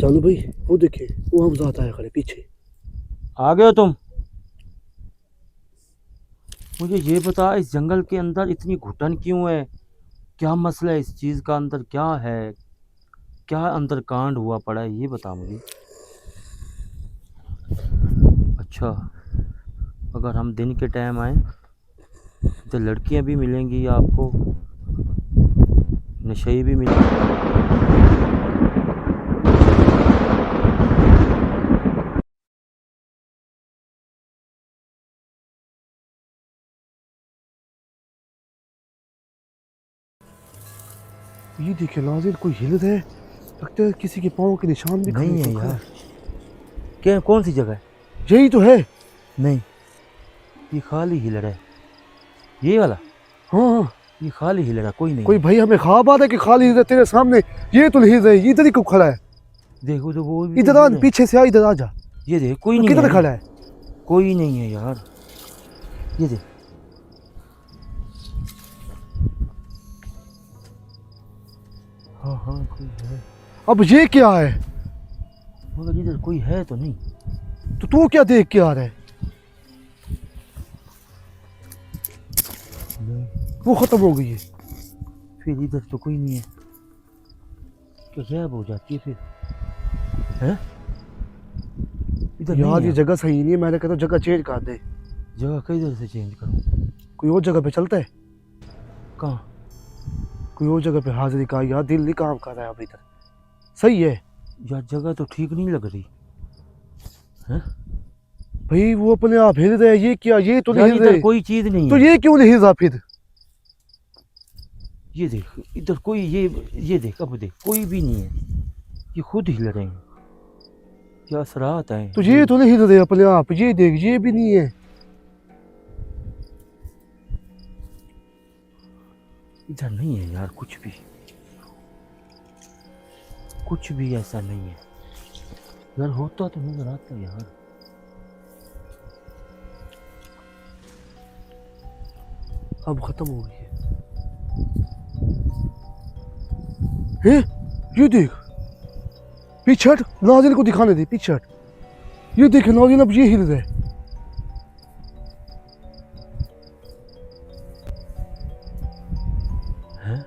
जानू भाई, वो देखे, वो हम जाता है खड़े पीछे। आ गए हो तुम? मुझे ये बता, इस जंगल के अंदर इतनी घुटन क्यों है? क्या मसला है इस चीज़ का? अंदर क्या है? क्या अंदर कांड हुआ पड़ा है, ये बता मुझे। अच्छा, अगर हम दिन के टाइम आए तो लड़कियां भी मिलेंगी आपको, नशे भी मिलेंगे। ये देखे नाजिर, कोई हिल रहा है, लगता है किसी के पाँव के निशान भी नहीं है खड़े। यार। क्या, कौन सी जगह है? यही तो है। नहीं, ये खाली हिल रहा है, ये वाला। हाँ हाँ, ये खाली हिल रहा, कोई नहीं कोई है। भाई हमें ख्वाब आता है कि खाली इधर तेरे सामने, ये तो हिल रहा है, इधर ही क्यों खड़ा है? देखो तो वो भी तो इधर हिल आ, रहे हैं। पीछे से आ, इधर आ जा। ये देख, कोई तो नहीं किधर है, खड़ा है? कोई नहीं है यार। ये देख। हाँ हाँ, कोई है, अब ये क्या है? मगर इधर कोई है तो नहीं। तो तू क्या देख के आ रहा है? नहीं, वो खत्म हो गई है। फिर इधर तो कोई नहीं है, क्या गायब हो जाती है फिर? है, इधर नहीं यार है ये अब। जगह सही नहीं है, मैंने कहता जगह चेंज कर दे। जगह किधर से चेंज करूँ? कोई और जगह पे चलता है, कहाँ? कोई और जगह पे हाजिरी का। यार दिल नहीं काम कर रहा है अभी तक। सही है यार जगह तो ठीक नहीं लग रही है भाई, वो अपने आप हिल रहे हैं, ये क्या, ये तो नहीं यार। हिल इधर रहे। कोई चीज नहीं तो है। ये क्यों नहीं हिल रहा फिर? ये देख, इधर कोई, ये देख, अब देख, कोई भी नहीं है, ये खुद हिल रहे हैं। क्या असरात है तो ये। ये तो नहीं हिल रहे अपने आप, ये देख, ये भी नहीं है। इधर नहीं है यार, कुछ भी ऐसा नहीं है यार। होता तो नजर आता यार। अब खत्म हो गई है। हे, ये देख, पीछे हट, नाज़िल को दिखाने दे, पीछे हट। ये देख नाज़िल, अब ये हिल रहे हैं। हैं?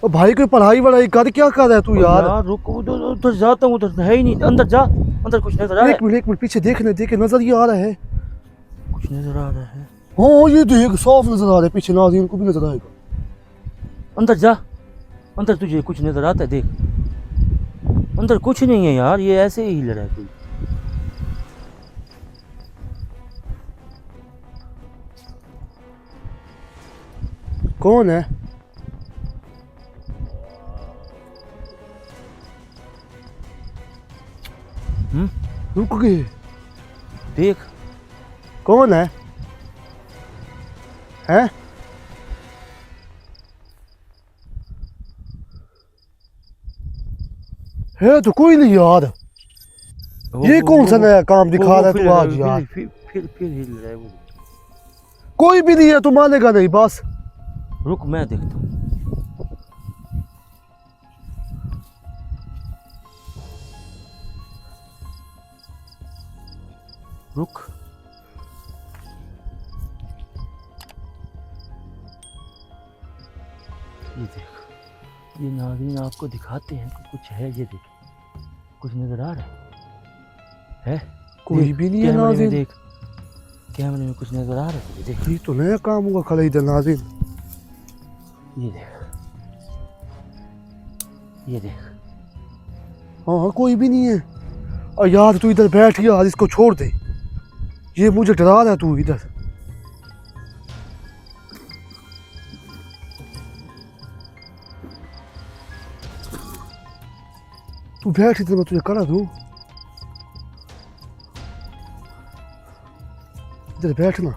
और भाई कोई पढ़ाई वढ़ाई कर, क्या कर रहा है तू ओ यार? यार रुक, उधर उधर जाता हूँ, उधर है ही नहीं, अंदर जा। अंदर कुछ नजर आ रहा है? एक मिनट पीछे देखने देखे, नजर ये आ रहा है। कुछ नजर आ रहा है। हाँ ये देख, साफ नजर आ रहा है पीछे, नाज़िल को भी नजर आएगा। अंदर जा, अंदर तुझे कुछ नजर आता है? देख, अंदर कुछ नहीं है यार, ये ऐसे ही हिल रहा है कोई। कौन है? रुक गए। देख, कौन है? हैं? है तो कोई नहीं यार। ये कौन सा नया काम दिखा रहा है तू आज यार? फिर हिल रहा है वो। कोई भी नहीं है, तू मानेगा नहीं बस। रुक, मैं देखता हूँ। रुक, ये देख, ये नाज़रीन आपको दिखाते हैं कि कुछ है। ये देख, कुछ नजर आ रहा है? कोई देख, भी नहीं है कैमरे में नाज़िल। देख, कैमरे में कुछ नजर आ रहा है तुझे? देख, ये तो नया काम होगा खड़ा इधर नाज़िल। ये देख, ये देख। हाँ हाँ, कोई भी नहीं है। और यार तू इधर बैठ यार, इसको छोड़ दे, ये मुझे डरा रहा है तू इधर। तू बैठ इधर, मैं तुझे करा दूं। इधर बैठना।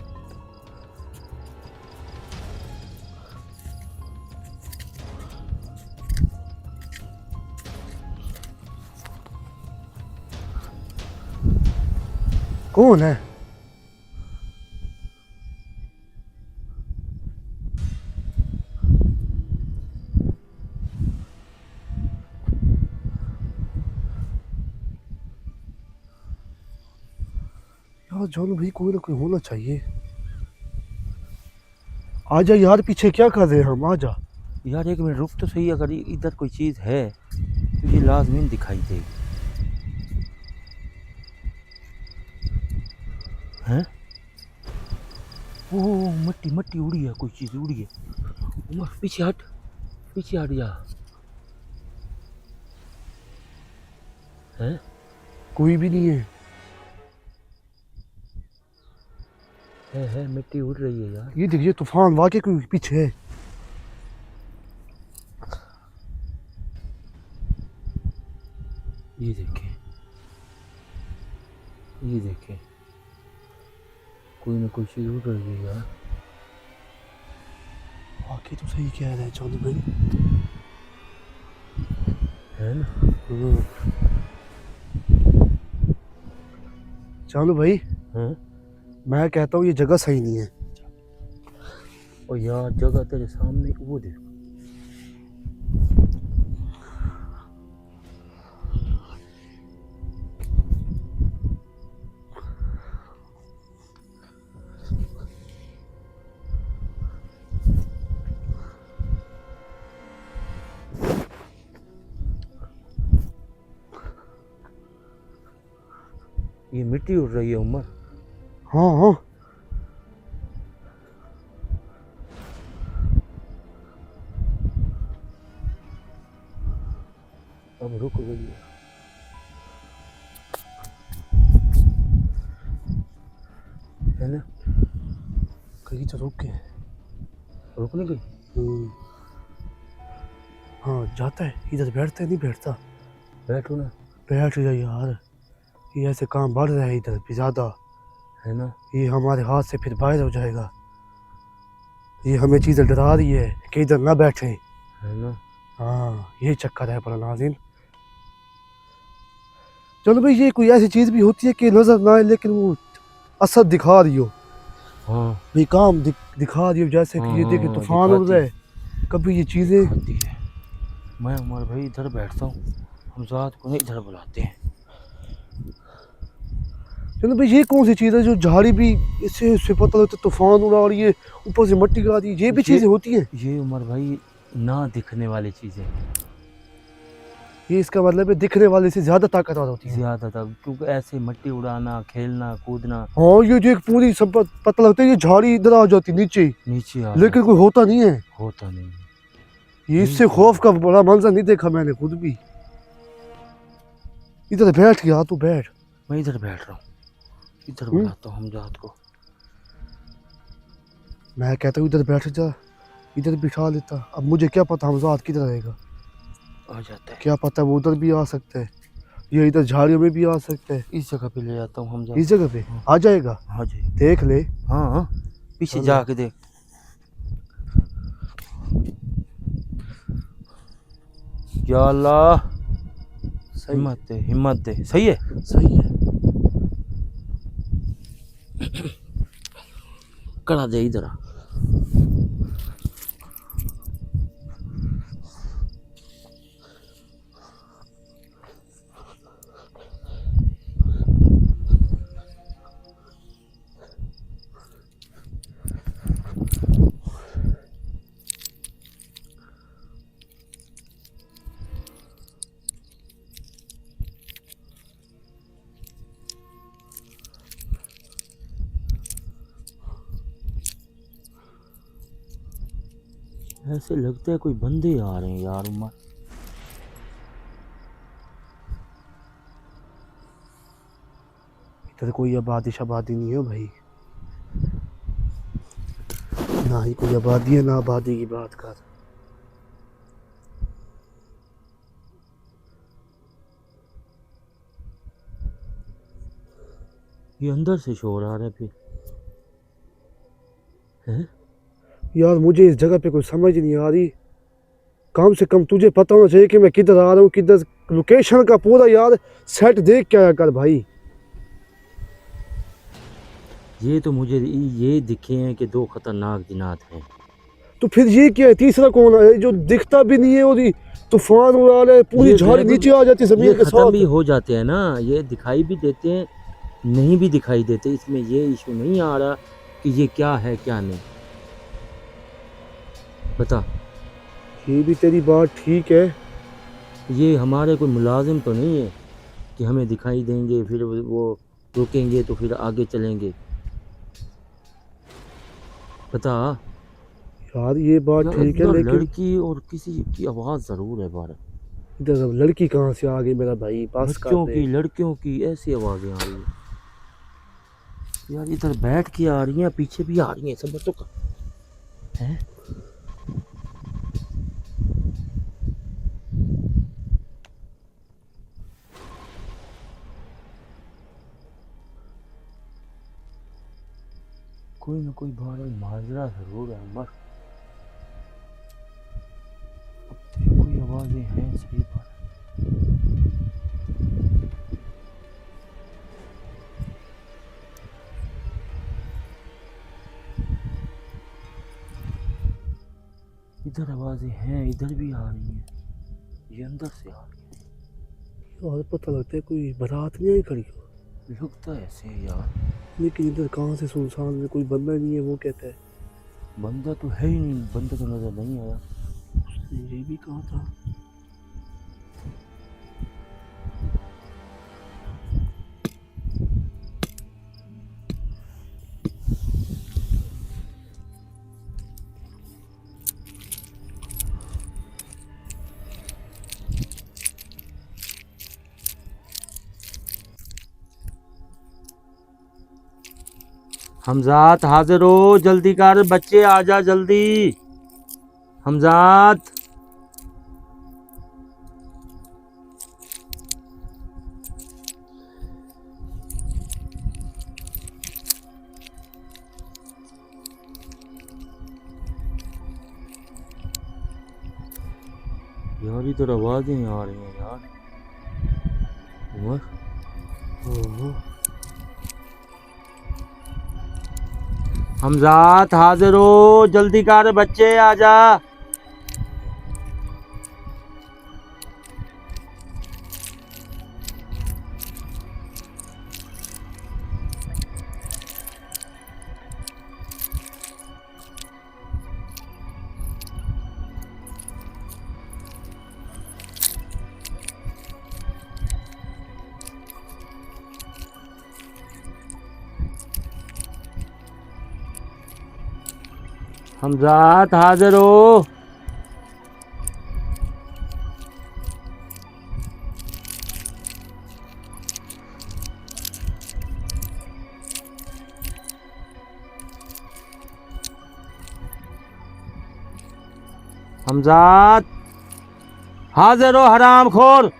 कौन है? यार जानो भाई, कोई ना कोई होना चाहिए। आजा यार, पीछे क्या कर रहे हैं हम, आजा। यार एक मिनट रुक तो सही, अगर इधर कोई चीज़ है तो ये लाजमी दिखाई देगी। हैं? ओ मट्टी मट्टी उड़ी है, कोई चीज़ उड़ी है। उमर पीछे हट जा। हैं? कोई भी नहीं है। है मिट्टी उड़ रही है यार। ये देखिए, तूफान वाकई कोई पीछे है। ये देखें, कोई ना कोई चीज़ उड़ रही है यार। वाकई तो सही कह रहे हैं चांदू भाई, है ना? चांदू भाई, हैं? मैं कहता हूँ ये जगह सही नहीं है। और यार जगह तेरे सामने वो देख। ये मिट्टी उड़ रही है उमर। हाँ हाँ, अब रुक गई है। है ना? कहीं तो रुक गए। रुक नहीं गई? हाँ जाता है, इधर बैठता है, नहीं बैठता। बैठो ना। बैठ जा यार, ये ऐसे काम बढ़ रहा है इधर भी ज़्यादा। है ना? ये हमारे हाथ से फिर बाहर हो जाएगा। ये हमें चीज़ें डरा रही है कि इधर ना बैठे। है ना? हाँ, ये चक्कर है बड़ा नाज़िन। चलो भाई, ये कोई ऐसी चीज़ भी होती है कि नज़र ना आए लेकिन वो असर दिखा रही हो। हाँ ये काम दिखा रही हो, जैसे कि ये देखे तूफान उड़ रहा है, कभी ये चीज़ें। दिखाती है। मैं उमर भाई इधर बैठता हूँ, हम ज़ात को नहीं इधर बुलाते हैं। चलो भाई, ये कौन सी चीज़ है जो झाड़ी भी इससे पता लगता है तूफान उड़ा रही है, ऊपर से मिट्टी गिरा रही है, ये भी चीज़ें होती हैं। ये उमर भाई ना दिखने वाली चीज़ें। ये इसका मतलब है दिखने वाले से ज़्यादा ताकतवर होती है। ज़्यादा था, क्योंकि ऐसे मिट्टी उड़ाना, खेलना कूदना। हाँ, ये देख पूरी सब पता लगता है ये झाड़ी इधर आ जाती नीचे आ लेकिन कोई होता नहीं है। होता नहीं। ये इससे खौफ का बड़ा मंजर नहीं देखा मैंने खुद भी। इधर बैठ गया, तू बैठ। मैं इधर बैठ रहा हूँ, इधर बुलाता हूँ हम जात को। मैं कहता हूँ इधर बैठ जा, इधर बिठा लेता। अब मुझे क्या पता हम जात किधर रहेगा, आ जाता है। क्या पता वो उधर भी आ सकता है, ये इधर झाड़ियों में भी आ सकता है। इस जगह पे ले जाता हूँ हम। इस जगह पे आ जाएगा। हाँ जी, देख ले। हाँ पीछे जाके देख। या अल्लाह, हिम्मत दे। सही है, सही है। करा दे इधर। ऐसे लगता है कोई बंदे आ रहे हैं यार उमर। इधर कोई आबादी शबादी नहीं है भाई, ना ही कोई आबादी है ना आबादी की बात कर। ये अंदर से शोर आ रहा है फिर। हैं? यार मुझे इस जगह पे कोई समझ नहीं आ रही। कम से कम तुझे पता होना चाहिए कि मैं किधर आ रहा हूँ, किधर लोकेशन का पूरा यार सेट देख के आया कर भाई। ये तो मुझे ये दिखे हैं कि दो खतरनाक जिन्नात हैं। तो फिर ये क्या है, तीसरा कौन है जो दिखता भी नहीं है और ये तूफान उड़ा रहा है, पूरी झाड़ी नीचे आ जाती है जमीन के खत्म साथ। भी हो जाते हैं ना, ये दिखाई भी देते हैं नहीं भी दिखाई देते, इसमें ये इशू नहीं आ रहा कि ये क्या है क्या नहीं। बता, ये भी तेरी बात ठीक है। ये हमारे कोई मुलाजिम तो नहीं है कि हमें दिखाई देंगे फिर वो रुकेंगे तो फिर आगे चलेंगे। बता यार ये बात यार, ठीक है, इधर लेकिन लड़की और किसी की आवाज़ ज़रूर है बाहर। इधर अब लड़की कहाँ से आ गई मेरा भाई, बस कर बच्चों दे। की, लड़कियों की ऐसी आवाज़ें आ रही है यार। इधर बैठ के आ रही हैं, पीछे भी आ रही हैं, सब तो है। कोई ना कोई बाहर माजरा ज़रूर है उमर। कोई आवाज़ें हैं, सही बात है। इधर आवाज़ें हैं, इधर भी आ रही हैं, ये अंदर से आ रही हैं। और पता लगता है कोई बारात नहीं आई खड़ी हो, लगता है ऐसे है यार। लेकिन इधर कहाँ से सुनसान है, कोई बंदा नहीं है। वो कहता है बंदा तो है ही नहीं, बंदा तो नज़र नहीं आया। उसने ये भी कहा था। हमजात हाजिर हो, जल्दी कर बच्चे, आजा जल्दी। हमजात, यार इधर आवाज़ें आ रही हैं यार। उमर, ओहो, हमजात हाजिर हो, जल्दी कर बच्चे, आजा। हमजात हाजिर हो। हमजात हाजिर हो, हराम खोर।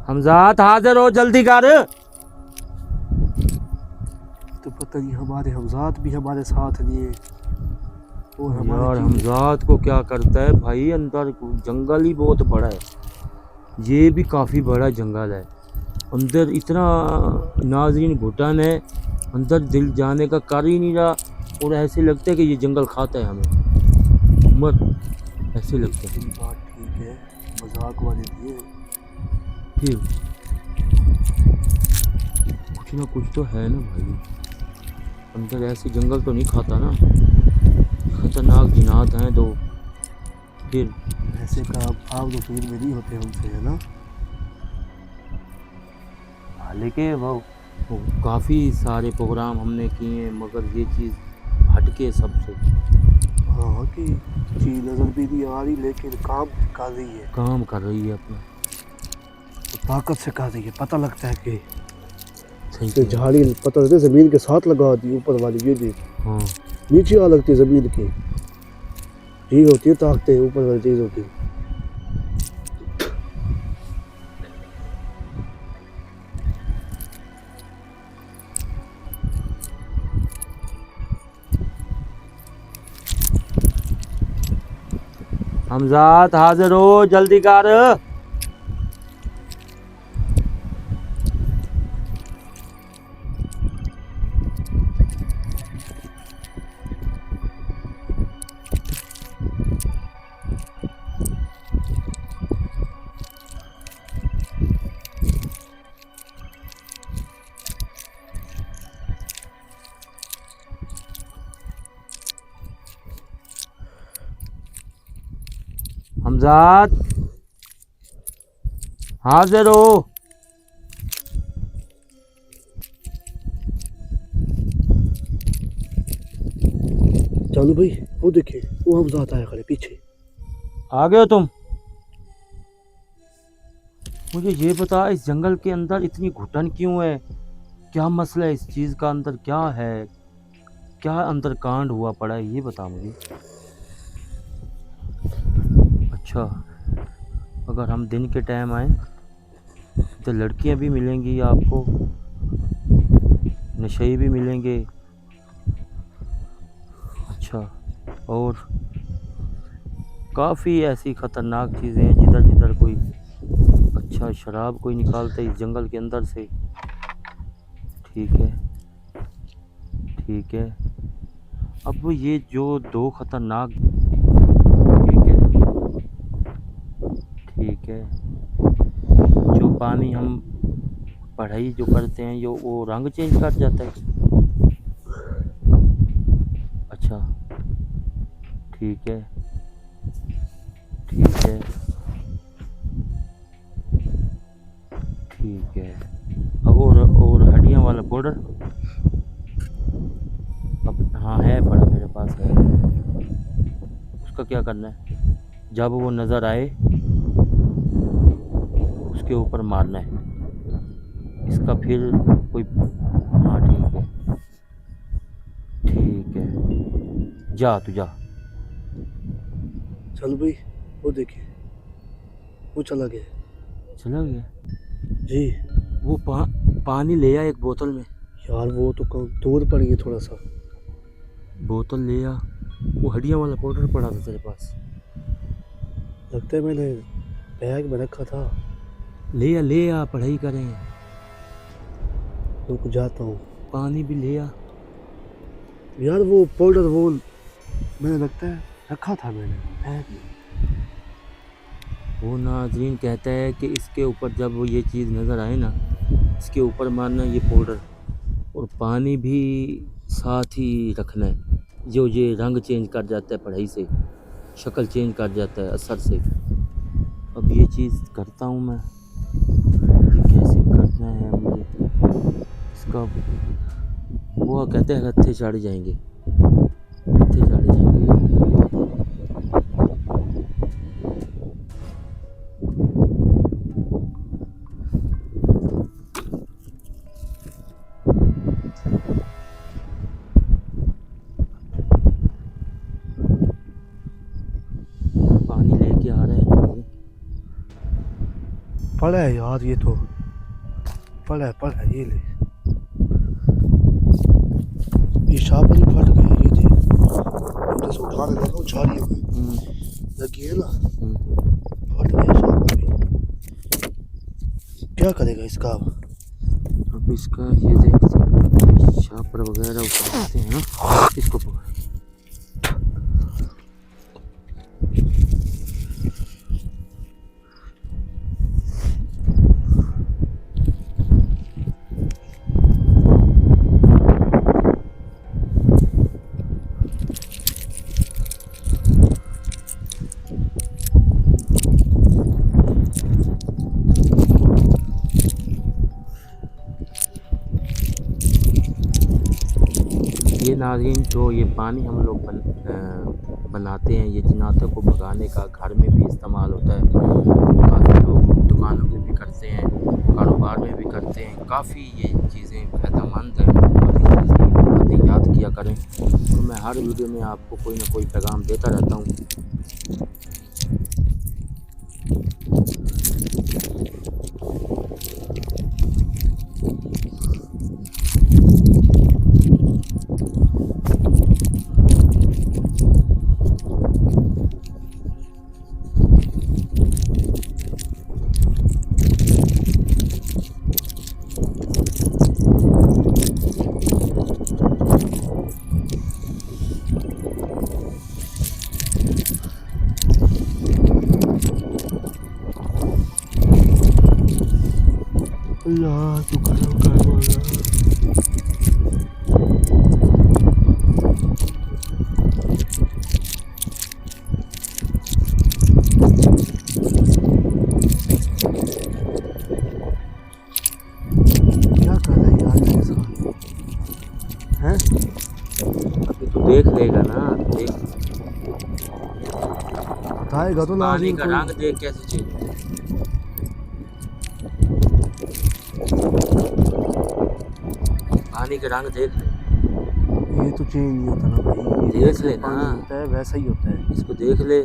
हमजात हाजिर हो, जल्दी कर। तो पता नहीं हमारे हमजात भी हमारे साथ नहीं है और यार हमारे हमजात को क्या करता है भाई, अंदर जंगल ही बहुत बड़ा है, ये भी काफ़ी बड़ा जंगल है। अंदर इतना नाजरीन घुटन है, अंदर दिल जाने का कर ही नहीं रहा। और ऐसे लगता है कि ये जंगल खाता है हमें। उमर, ऐसे लगता है। तेरी बात ठीक है, मजाक वाली नहीं है। फिर कुछ ना कुछ तो है ना भाई, अंदर ऐसे जंगल तो नहीं खाता ना, खतरनाक जिनात हैं तो फिर। ऐसे काम आम रूटीन में नहीं होते हमसे, है ना। हालांकि वो काफ़ी सारे प्रोग्राम हमने किए हैं, मगर ये चीज़ हटके सबसे। हाँ कि चीज नजर भी नहीं आ रही, लेकिन काम कर रही है, काम कर रही है अपना। तो ताकत से कर रही है। पता लगता है कि थैंक ये यू। झाड़ी पता रहते जमीन के साथ लगा दी ऊपर वाली, ये देख हाँ नीचे आ लगती है जमीन के, ये होती है ताकतें ऊपर वाली चीज होती है। हमजात हाजिर हो, जल्दी कर। हमजात हाजिर हो। चालू भाई वो देखे, वो हम जाता है खड़े पीछे। आ गए हो तुम? मुझे ये बता, इस जंगल के अंदर इतनी घुटन क्यों है? क्या मसला है इस चीज़ का? अंदर क्या है? क्या अंदर कांड हुआ पड़ा है, ये बता मुझे। अच्छा, अगर हम दिन के टाइम आए तो लड़कियां भी मिलेंगी आपको, नशे भी मिलेंगे। अच्छा, और काफ़ी ऐसी ख़तरनाक चीज़ें हैं जिधर जिधर कोई अच्छा शराब कोई निकालता है इस जंगल के अंदर से। ठीक है, ठीक है। अब ये जो दो ख़तरनाक, ठीक है, ठीक है, जो पानी हम पढ़ाई जो करते हैं यो वो रंग चेंज कर जाता है। अच्छा, ठीक है, ठीक है, ठीक है। अब और हड्डियाँ वाला पाउडर, अब हाँ है पड़ा मेरे पास है। उसका क्या करना है? जब वो नज़र आए उसके ऊपर मारना है इसका, फिर कोई, हाँ ठीक है, ठीक है, जा तू जा। चल भाई वो देखे, वो चला गया। चला गया? जी वो पानी ले आ एक बोतल में। यार वो तो कम दूर पड़ गई थोड़ा सा। बोतल ले आ। वो हड्डियाँ वाला पाउडर पड़ा था तेरे पास? लगता है मैंने बैग में रखा था। ले आ, पढ़ाई करें। रुक जाता हूँ। पानी भी ले आ। यार वो पाउडर वो मैंने लगता है रखा था मैंने बैग में। वो नाजरीन कहता है कि इसके ऊपर जब वो ये चीज़ नज़र आए ना, इसके ऊपर मारना ये पाउडर, और पानी भी साथ ही रखना है, जो ये रंग चेंज कर जाता है पढ़ाई से, शक्ल चेंज कर जाता है असर से। अब ये चीज़ करता हूँ मैं, ये कैसे करना है मुझे इसका। वो कहते हैं हत्थे चढ़ जाएंगे, हत्थे चढ़ जाएंगे। पानी लेके आ रहे हैं नाज़रीन। पड़ा है यार, ये तो पड़ा है ये ले। ये शापर ही फट गए ये थे, जैसे उठाने लगा झाड़ियों में लगी है ना, फट गए शापर भी। क्या करेगा इसका अब? अब इसका ये देखते, शापर वगैरह उठाते हैं ना, इसको पकड़। ये नाज़रीन जो ये पानी हम लोग बनाते हैं, ये जिन्नातों को भगाने का घर में भी इस्तेमाल होता है। काफ़ी लोग दुकानों में भी करते हैं, कारोबार में भी करते हैं। काफ़ी ये चीज़ें फ़ायदेमंद हैं, काफ़ी चीज़ें बातें याद किया करें। तो मैं हर वीडियो में आपको कोई ना कोई पैगाम देता रहता हूँ। अल्लाह तू करम कर मौला। क्या कर रहा है यार ये इंसान? हैं? अभी तो देख लेगा ना, देख बताएगा तो पानी लाजिम का कोई। रंग देख कैसे चेंज। पानी का रंग देख ले, ये तो चेंज नहीं होता ना भाई, ये देख जैसे लेना। पानी होता है वैसा ही होता है। इसको देख ले,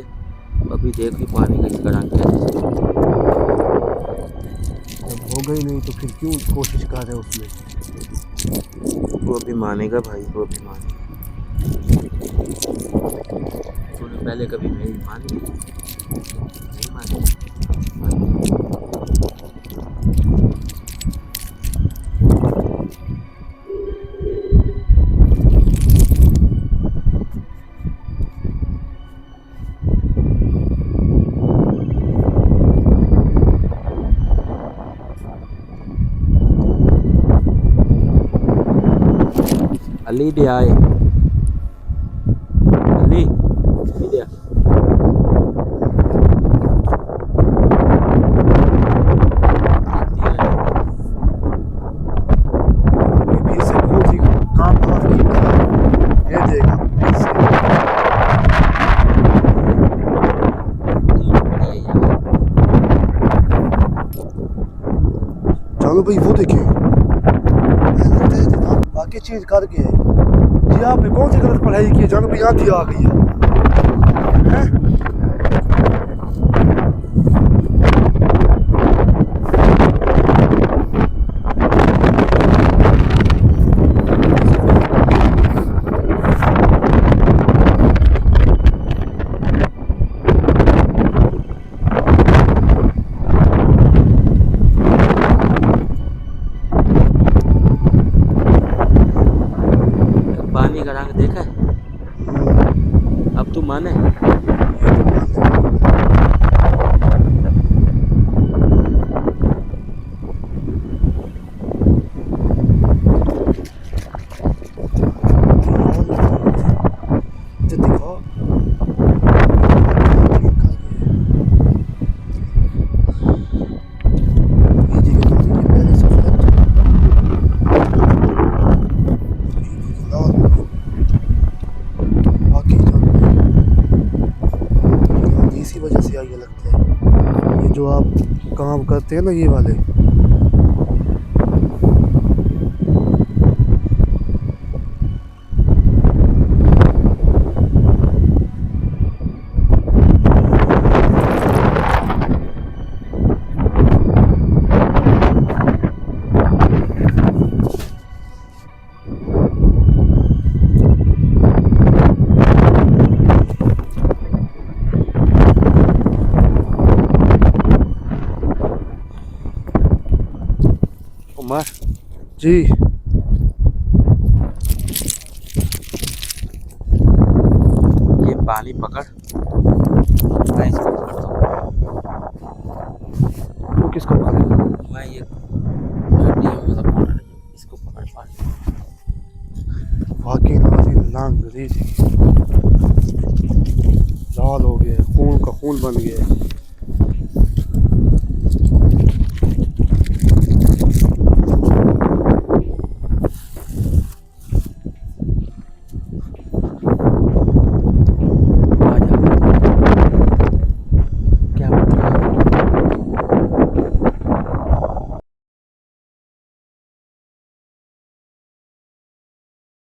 अभी देख भी पानी का इसका रंग कैसे चेंज। जब होगा ही नहीं तो फिर क्यों कोशिश कर रहे हैं उसमें? वो भी मानेगा भाई, वो भी मानेगा। तूने पहले कभी मेरी मानी नहीं? मानी। अली दे आए, अली दे आ। ये फिर से बहुत ही काम खराब किया। ये देगा फिर से। चलो भाई वो देखिए, लगता है जनाब बाकी चीज कर गया है। जी आपने कौन सी गलत पढ़ाई की है? जानो भाई यहाँ जी आ गई है। हैं? पानी का रंग देखा है? अब तू माने? जो दिखाओ ये जगह तो ये पहले से फ्लैट बाकी जो इसी वजह से आगे लगता है। ये जो आप काम करते हैं ना ये वाले, उमर जी ये पानी पकड़, मैं इसको पकड़ता हूँ। वो किसको पकड़े? मैं ये वाला पकड़, इसको पकड़ पानी। वाकई नाज़रीन लांग गरीब लाल हो गया, खून का खून बन गया।